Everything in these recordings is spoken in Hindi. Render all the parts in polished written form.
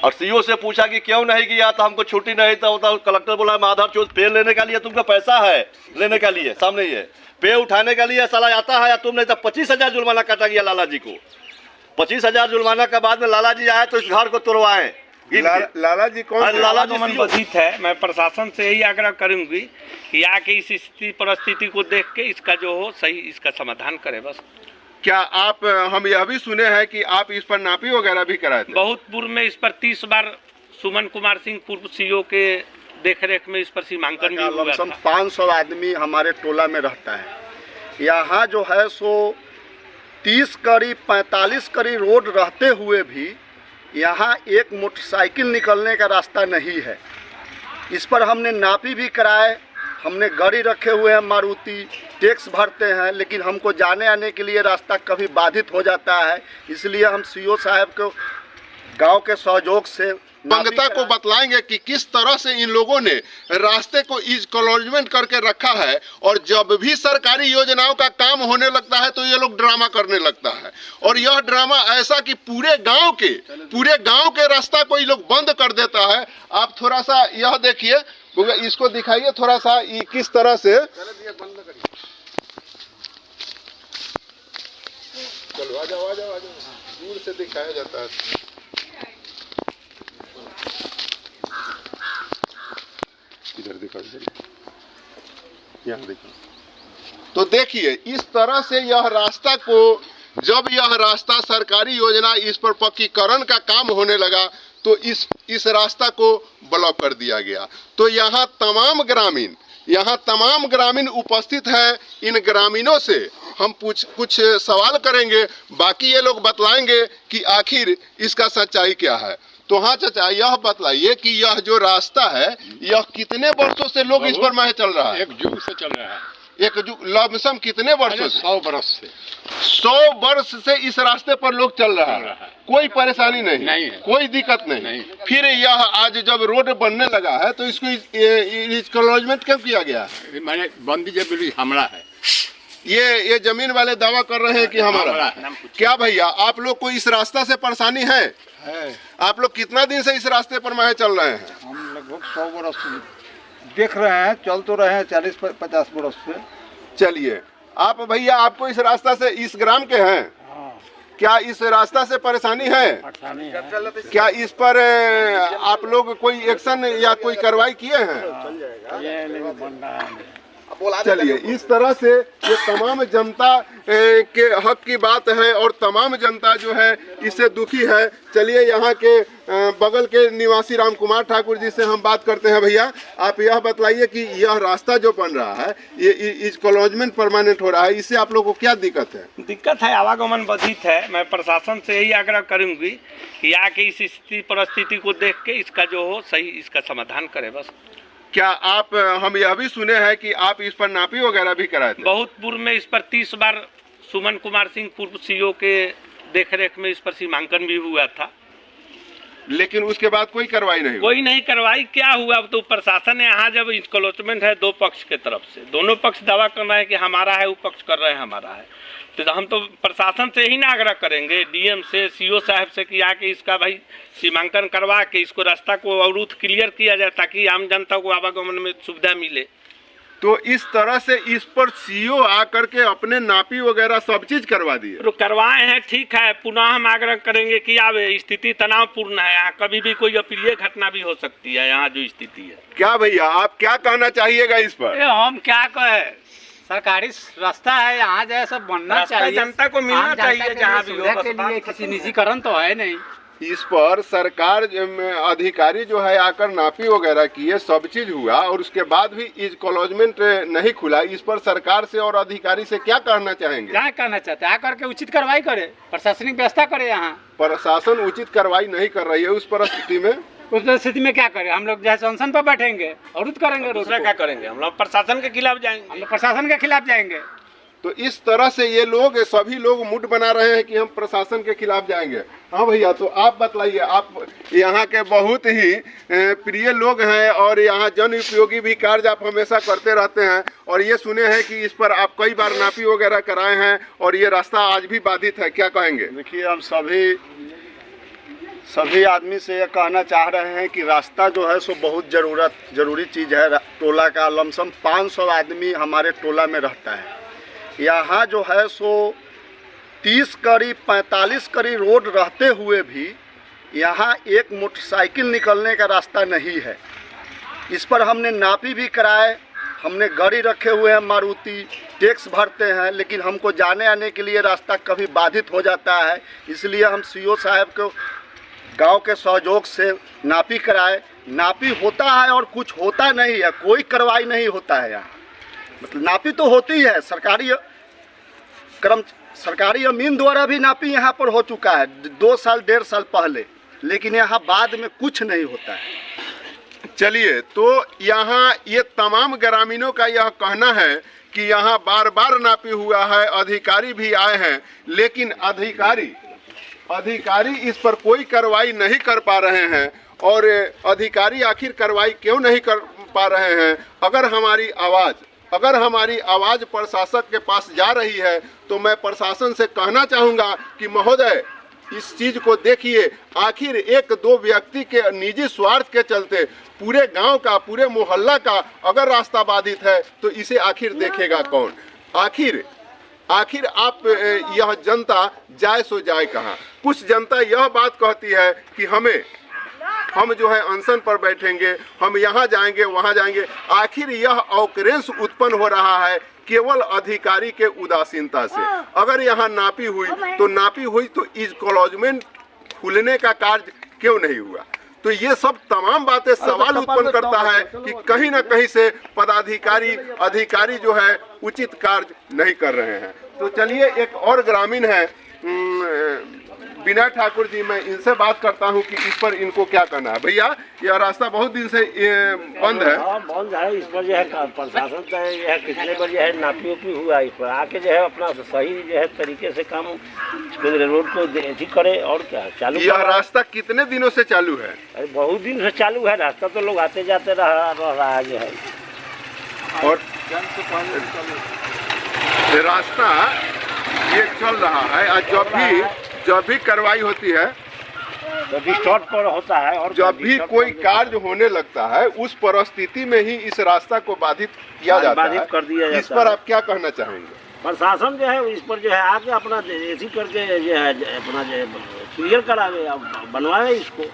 और सीओ से पूछा कि क्यों नहीं किया, तो हमको छुट्टी नहीं था। कलेक्टर बोला माधर चौथ पे लेने का लिए तुमको पैसा है लेने का लिए, सामने ही है पे उठाने के लिए साला आता है, या तुम नहीं तो 25,000 जुर्माना काटा गया लाला जी को। 25,000 जुर्माना के बाद में लाला जी आए तो इस घर को तोड़वाए। लाला जी कौन? लाला जी संबंधित है। मैं प्रशासन से यही आग्रह करूंगी कि आके इस स्थिति परिस्थिति को देख के इसका जो हो सही इसका समाधान करे बस। क्या आप, हम यह भी सुने हैं कि आप इस पर नापी वगैरह भी कराए थे? बहुत पूर्व में इस पर 30 बार सुमन कुमार सिंह पूर्व सीओ के देखरेख में इस पर सीमांकन भी हुआ था। 500 आदमी हमारे टोला में रहता है। यहाँ जो है सो 30 कड़ी 45 कड़ी रोड रहते हुए भी यहाँ एक मोटरसाइकिल निकलने का रास्ता नहीं है। इस पर हमने नापी भी कराए, हमने गाड़ी रखे हुए हैं मारुति, टैक्स भरते हैं, लेकिन हमको जाने आने के लिए रास्ता कभी बाधित हो जाता है। इसलिए हम सीओ साहब को गांव के सहयोग से पंगता को बतलाएंगे कि किस तरह से इन लोगों ने रास्ते को इजकॉलोजमेंट करके रखा है, और जब भी सरकारी योजनाओं का काम होने लगता है तो ये लोग ड्रामा करने लगता है। और यह ड्रामा ऐसा कि पूरे गांव के रास्ता को ये लोग बंद कर देता है। आप थोड़ा सा यह देखिए, इसको दिखाइए थोड़ा सा, ये किस तरह से, चलो आ जाओ दूर से दिखाया जाता है। इधर दिखाओ, यहाँ देखो। तो देखिए इस तरह से यह रास्ता को, जब यह रास्ता सरकारी योजना इस पर पक्कीकरण का काम होने लगा तो इस रास्ता को ब्लॉक कर दिया गया। तो यहाँ तमाम ग्रामीण उपस्थित है। इन ग्रामीणों से हम कुछ सवाल करेंगे, बाकी ये लोग बतलाएंगे कि आखिर इसका सच्चाई क्या है। तो हाँ चाचा, यह बतलाइए कि यह जो रास्ता है यह कितने वर्षों से लोग इस पर मह चल रहा है? 1 जुग से चल रहा है। 1 जुग लमसम कितने वर्षों से? 100 वर्ष से। 100 वर्ष से इस रास्ते पर लोग चल रहा है, कोई परेशानी नहीं है, कोई दिक्कत नहीं। फिर यह आज जब रोड बनने लगा है तो इसको इजकॉलोजमेंट क्यों किया गया? मैंने बंदी जब हमारा है, ये जमीन वाले दावा कर रहे हैं कि हमारा है। क्या भैया आप लोग को इस रास्ता से परेशानी है? आप लोग कितना दिन से इस रास्ते पर मह चल रहे हैं? हम लगभग 100 वर्ष देख रहे हैं, चल तो रहे हैं 40-50 वर्ष से। चलिए, आप भैया आपको इस रास्ता से, इस ग्राम के हैं? क्या इस रास्ता से परेशानी है? क्या इस पर आप लोग कोई एक्शन या कोई कार्रवाई किए हैं? चलिए, इस तरह से ये तमाम जनता के हक की बात है और तमाम जनता जो है इससे दुखी है। चलिए, यहाँ के बगल के निवासी राम कुमार ठाकुर जी से हम बात करते हैं। भैया आप यह बतलाइए कि यह रास्ता जो बन रहा है ये इजकॉलोजमेंट परमानेंट हो रहा है, इससे आप लोगों को क्या दिक्कत है? दिक्कत है, आवागमन बाधित है। मैं प्रशासन से यही आग्रह करूंगी कि आके इस स्थिति परिस्थिति को देख के इसका जो हो सही इसका समाधान करे बस। क्या आप, हम यह भी सुने हैं कि आप इस पर नापी वगैरह भी कराए थे? बहुत पूर्व में इस पर 30 बार सुमन कुमार सिंह पूर्व सीओ के देखरेख में इस पर सीमांकन भी हुआ था, लेकिन उसके बाद कोई कार्रवाई नहीं? कोई नहीं कार्रवाई। क्या हुआ? तो प्रशासन ने यहाँ जब इजकॉलोजमेंट है 2 पक्ष के तरफ से, दोनों पक्ष दावा कर रहे हैं कि हमारा है, वो पक्ष कर रहे हैं हमारा है। तो हम तो प्रशासन से ही ना आग्रह करेंगे, डीएम से, सीओ साहब से, कि आके इसका भाई सीमांकन करवा के इसको रास्ता को अवरुद्ध क्लियर किया जाए ताकि आम जनता को आवागमन में सुविधा मिले। तो इस तरह से इस पर सीओ आकर के अपने नापी वगैरह सब चीज करवा दिए? तो करवाए हैं, ठीक है। पुनः हम आग्रह करेंगे कि अब स्थिति तनावपूर्ण है, यहाँ कभी भी कोई अप्रिय घटना भी हो सकती है, यहाँ जो स्थिति है। क्या भैया आप क्या कहना चाहिएगा इस पर? हम क्या कहे, सरकारी रास्ता है, यहाँ जो है सब बनना चाहिए, जनता को मिलना चाहिए जहाँ भी हो। के लिए किसी निजीकरण तो है नहीं। इस पर सरकार अधिकारी जो है आकर नापी वगैरह किए, सब चीज हुआ, और उसके बाद भी इजकॉलोजमेंट नहीं खुला। इस पर सरकार से और अधिकारी से क्या कहना चाहेंगे? क्या कहना चाहते हैं? आकर के उचित कार्रवाई करे, प्रशासनिक व्यवस्था करे। यहाँ प्रशासन उचित कार्रवाई नहीं कर रही है। उस परिस्थिति में क्या करें? हम लोग जैसे अनशन पर बैठेंगे, अवरुद्ध करेंगे, दूसरा क्या करेंगे? हम लोग प्रशासन के खिलाफ जाएंगे। हम लोग प्रशासन के खिलाफ जाएंगे। तो इस तरह से ये लोग, सभी लोग मुठ बना रहे हैं कि हम प्रशासन के खिलाफ जाएंगे। हाँ भैया, तो आप बतलाइए, आप यहाँ के बहुत ही प्रिय लोग हैं और यहाँ जन उपयोगी भी कार्य आप हमेशा करते रहते हैं, और ये सुने हैं कि इस पर आप कई बार नापी वगैरह कराए हैं और ये रास्ता आज भी बाधित है, क्या कहेंगे? देखिए, हम सभी सभी आदमी से यह कहना चाह रहे हैं कि रास्ता जो है सो बहुत ज़रूरी चीज़ है। टोला का लमसम 500 आदमी हमारे टोला में रहता है। यहाँ जो है सो 30 कड़ी 45 कड़ी रोड रहते हुए भी यहाँ एक मोटरसाइकिल निकलने का रास्ता नहीं है। इस पर हमने नापी भी कराए, हमने गाड़ी रखे हुए हैं मारुति, टैक्स भरते हैं, लेकिन हमको जाने आने के लिए रास्ता कभी बाधित हो जाता है। इसलिए हम सीओ साहब को गांव के सहयोग से नापी कराए। नापी होता है और कुछ होता नहीं है, कोई कार्रवाई नहीं होता है यहाँ। मतलब नापी तो होती है, सरकारी अमीन द्वारा भी नापी यहाँ पर हो चुका है 2 साल 1.5 साल पहले, लेकिन यहाँ बाद में कुछ नहीं होता है। चलिए, तो यहाँ ये तमाम ग्रामीणों का यह कहना है कि यहाँ बार बार नापी हुआ है, अधिकारी भी आए हैं, लेकिन अधिकारी इस पर कोई कार्रवाई नहीं कर पा रहे हैं। और अधिकारी आखिर कार्रवाई क्यों नहीं कर पा रहे हैं? अगर हमारी आवाज़ प्रशासक के पास जा रही है तो मैं प्रशासन से कहना चाहूँगा कि महोदय, इस चीज़ को देखिए। आखिर 1-2 व्यक्ति के निजी स्वार्थ के चलते पूरे गांव का, पूरे मोहल्ला का अगर रास्ता बाधित है तो इसे आखिर देखेगा कौन? आखिर आप यह जनता जाए सो जाए कहाँ? कुछ जनता यह बात कहती है कि हम जो है अनशन पर बैठेंगे, हम यहाँ जाएंगे, वहाँ जाएंगे। आखिर यह ऑकरेंस उत्पन्न हो रहा है केवल अधिकारी के उदासीनता से। अगर यहाँ नापी हुई तो इज़कोलॉजमेंट खुलने का कार्य क्यों नहीं हुआ? तो ये सब तमाम बातें सवाल उत्पन्न करता है कि कहीं ना कहीं से अधिकारी जो है उचित कार्य नहीं कर रहे हैं। तो चलिए, एक और ग्रामीण है विनय ठाकुर जी, मैं इनसे बात करता हूं कि इस पर इनको क्या कहना है। भैया, यह रास्ता बहुत दिन से बंद है। हाँ, बंद है। इस पर जो है प्रशासन तो यह कितने पर जो है नापी उपी हुआ, इस पर आके जो है अपना सही जो है तरीके से काम रोड को ऐसी करे। और क्या चालू, यह रास्ता कितने दिनों से चालू है? अरे बहुत दिन से चालू है रास्ता, तो लोग आते जाते रहा है जो है। और रास्ता ये चल रहा है, और जब भी कार्रवाई होती है, जब भी स्टॉप पर होता है और जब भी कोई कार्य होने लगता है, उस परिस्थिति में ही इस रास्ता को बाधित किया जाता है, बाधित कर दिया जाता है। इस पर आप क्या कहना चाहेंगे? प्रशासन जो है इस पर जो है आके अपना ऐसी करके जो है अपना जो क्लियर करावे, बनवाए, इसको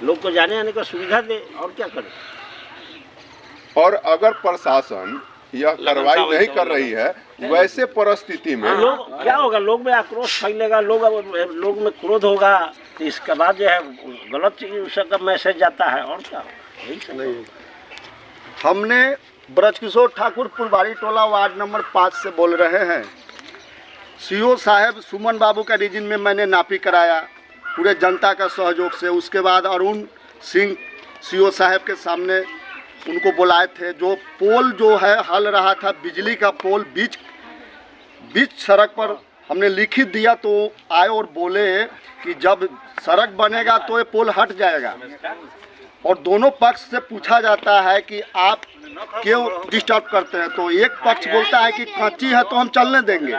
लोग को जाने आने का सुविधा दे, और क्या करे। और अगर प्रशासन यह कार्रवाई नहीं कर रही है, वैसे परिस्थिति में लोग क्या होगा? लोग में आक्रोश फैलेगा, लोग में क्रोध होगा, तो इसके बाद जो है गलत चीज का मैसेज जाता है। और क्या यही सब नहीं। हमने ब्रजकिशोर ठाकुर फुलबाड़ी टोला वार्ड नंबर 5 से बोल रहे हैं। सीओ साहब सुमन बाबू का रीजन में मैंने नापी कराया पूरे जनता का सहयोग से। उसके बाद अरुण सिंह सीओ साहब के सामने उनको बुलाए थे। जो पोल जो है हल रहा था, बिजली का पोल बीच सड़क पर हमने लिखित दिया, तो आए और बोले कि जब सड़क बनेगा तो ये पोल हट जाएगा। और दोनों पक्ष से पूछा जाता है कि आप क्यों डिस्टर्ब करते हैं, तो एक पक्ष बोलता है कि कच्ची है तो हम चलने देंगे,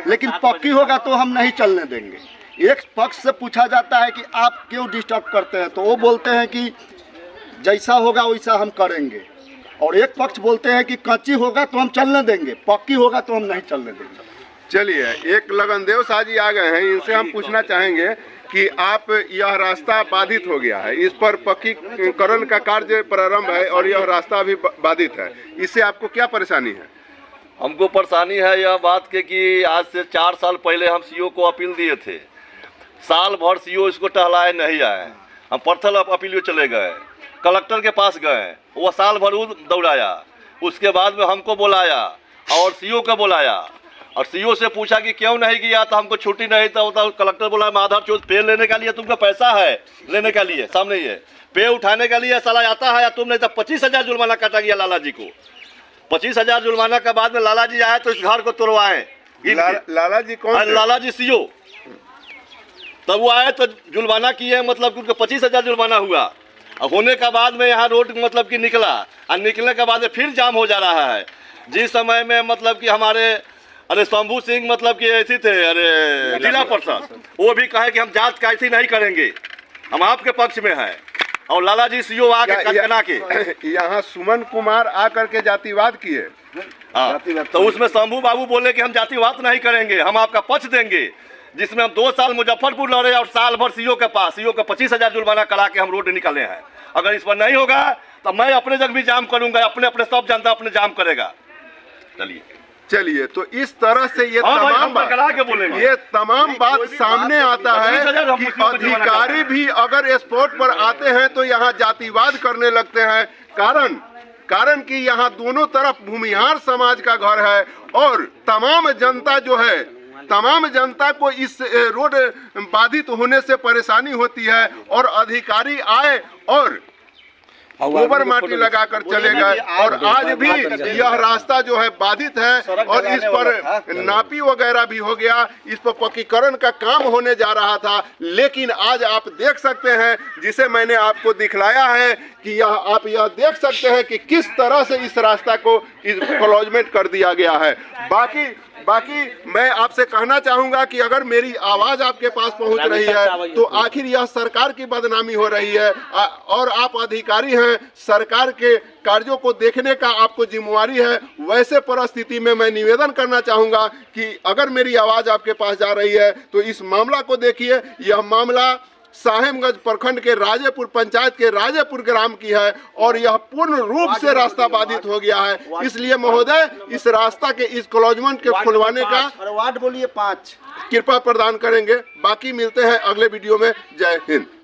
लेकिन पक्की होगा तो हम नहीं चलने देंगे। एक पक्ष से पूछा जाता है कि आप क्यों डिस्टर्ब करते हैं, तो वो बोलते हैं कि जैसा होगा वैसा हम करेंगे। और एक पक्ष बोलते हैं कि कच्ची होगा तो हम चलने देंगे, पक्की होगा तो हम नहीं चलने देंगे। चलिए, एक लगनदेव शाह जी आ गए हैं, इनसे हम पूछना चाहेंगे कि आप, यह रास्ता बाधित हो गया है, इस पर पक्कीकरण का कार्य प्रारंभ है और यह रास्ता अभी बाधित है, इससे आपको क्या परेशानी है? हमको परेशानी है यह बात के कि आज से 4 साल पहले हम सीओ को अपील दिए थे। साल भर सीओ इसको टहलाए नहीं आए। हम पर्थल अपील चले गए, कलेक्टर के पास गए, वो साल भर दौड़ाया। उसके बाद में हमको बुलाया और सीओ को बुलाया, और सीओ से पूछा कि क्यों नहीं किया, तो हमको छुट्टी नहीं था। कलेक्टर बोला माधर चौथ पे लेने का लिए तुमको पैसा है, लेने का लिए सामने ही है, पे उठाने के लिए साला आता है, या तुम नहीं तो 25,000 जुर्माना काटा गया लाला जी को। 25,000 जुर्माना के बाद में लाला जी आए तो इस घर को तोड़वाए। लाला जी कौन? लाला जी सीओ। तब वो आए तो जुर्माना किए, मतलब कि उनको 25,000 जुर्माना हुआ। और होने के बाद में यहाँ रोड मतलब कि निकला, और निकलने के बाद में फिर जाम हो जा रहा है। जिस समय में मतलब कि हमारे शंभू सिंह मतलब कि ऐसे थे, जिला परिषद, वो भी कहे कि हम जांच कैसी नहीं करेंगे, हम आपके पक्ष में हैं और लाला जी सीओ आके कनकना के यहाँ सुमन कुमार आकर के जातिवाद किए। हाँ, तो उसमें शंभू बाबू बोले कि हम जातिवाद नहीं करेंगे, हम आपका पक्ष देंगे, जिसमें हम 2 साल मुजफ्फरपुर लड़े और साल भर सीओ के पास, सीओ का 25,000 जुर्माना करा के हम रोड निकाले हैं। अगर इस पर नहीं होगा तो मैं अपने जगह भी जाम करूंगा, अपने अपने सब जनता अपने जाम करेगा। चलिए, तो इस तरह से ये तमाम बात सामने आता है कि अधिकारी भी अगर स्पॉट पर आते हैं तो यहाँ जातिवाद करने लगते हैं। कारण कि यहाँ दोनों तरफ भूमिहार समाज का घर है और तमाम जनता जो है, तमाम जनता को इस रोड बाधित होने से परेशानी होती है और अधिकारी आए और गोबर माटी लगाकर चले गए और आज भी यह रास्ता जो है बाधित है और इस पर नापी वगैरह भी हो गया, इस पर पक्कीकरण का काम होने जा रहा था। लेकिन आज आप देख सकते हैं, जिसे मैंने आपको दिखलाया है कि आप यह देख सकते हैं कि किस तरह से इस रास्ता को क्लोजमेंट कर दिया गया है। बाकी मैं आपसे कहना चाहूंगा कि अगर मेरी आवाज आपके पास पहुंच रही है तो आखिर यह सरकार की बदनामी हो रही है और आप अधिकारी हैं, सरकार के कार्यों को देखने का आपको जिम्मेवारी है। वैसे परिस्थिति में मैं निवेदन करना चाहूंगा कि अगर मेरी आवाज आपके पास जा रही है तो इस मामला को देखिए। यह मामला साहेबगंज प्रखंड के राजेपुर पंचायत के राजेपुर ग्राम की है और यह पूर्ण रूप से रास्ता बाधित हो गया है। इसलिए महोदय, इस रास्ता के इस क्लोजमेंट के खुलवाने का वार्ड बोलिए 5 कृपा प्रदान करेंगे। बाकी मिलते हैं अगले वीडियो में। जय हिंद।